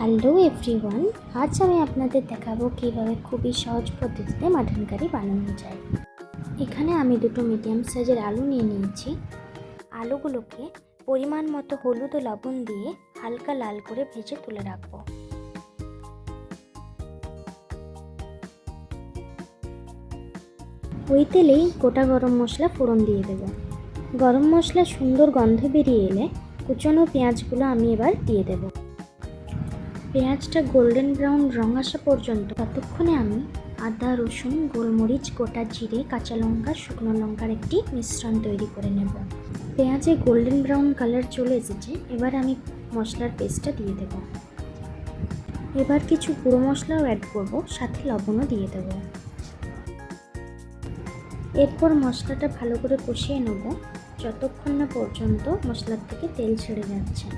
Hello everyone, আজ আমি আপনাদের দেখাবো কীভাবে খুবই সহজ পদ্ধতিতে মাটন কারি বানানো যায়। এখানে আমি দুটো মিডিয়াম সাইজের আলু নিয়ে নিয়েছি। আলুগুলোকে পরিমাণ মতো হলুদ ও লবণ দিয়ে হালকা লাল করে ভেজে তুলে রাখবো। ওই তেলেই গোটা গরম মশলা ফোড়ন দিয়ে দেবো। গরম মশলা সুন্দর গন্ধ বেরিয়ে এলে কুচনো পেঁয়াজগুলো আমি এবার দিয়ে দেবো। পেঁয়াজটা গোল্ডেন ব্রাউন রং আসা পর্যন্ত ততক্ষণে আমি আদা, রসুন, গোলমরিচ, গোটা জিরে, কাঁচা লঙ্কা, শুকনো লঙ্কার একটি মিশ্রণ তৈরি করে নেব। পেঁয়াজে গোল্ডেন ব্রাউন কালার চলে এসেছে, এবার আমি মশলার পেস্টটা দিয়ে দেব। এবার কিছু গুঁড়ো মশলাও অ্যাড করব, সাথে লবণও দিয়ে দেব। এরপর মশলাটা ভালো করে কষিয়ে নেব যতক্ষণ না পর্যন্ত মশলার থেকে তেল ছেড়ে যাচ্ছে।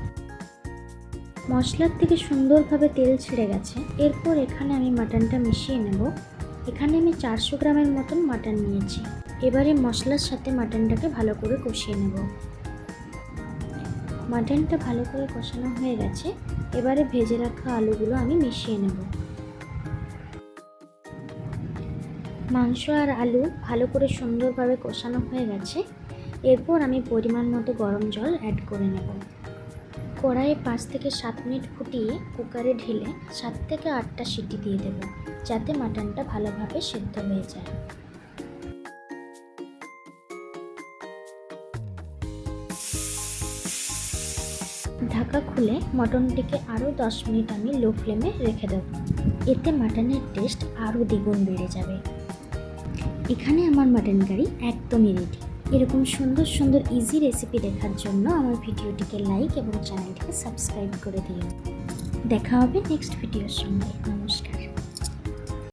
মশলার থেকে সুন্দরভাবে তেল ছেড়ে গেছে। এরপর এখানে আমি মাটনটা মিশিয়ে নেব। এখানে আমি 400 গ্রামের মতন মাটন নিয়েছি। এবারে মশলার সাথে মাটনটাকে ভালো করে কষিয়ে নেব। মাটনটা ভালো করে কষানো হয়ে গেছে। এবারে ভেজে রাখা আলুগুলো আমি মিশিয়ে নেব। মাংস আর আলু ভালো করে সুন্দরভাবে কষানো হয়ে গেছে। এরপর আমি পরিমাণ মতো গরম জল অ্যাড করে নেব। কড়াইয়ে 5 থেকে 7 মিনিট ফুটিয়ে কুকারে ঢেলে 7 থেকে 8টা সিটি দিয়ে দেব, যাতে মাটনটা ভালোভাবে সেদ্ধ হয়ে যায়। ঢাকা খুলে মটনটিকে আরও 10 মিনিট আমি লো ফ্লেমে রেখে দেব। এতে মাটনের টেস্ট আরও দ্বিগুণ বেড়ে যাবে। এখানে আমার মাটন কারি একদমই রেডি। এরকম সুন্দর সুন্দর ইজি রেসিপি দেখার জন্য আমার ভিডিওটিকে লাইক এবং চ্যানেলটিকে সাবস্ক্রাইব করে দিও। দেখা হবে নেক্সট ভিডিওর সঙ্গে।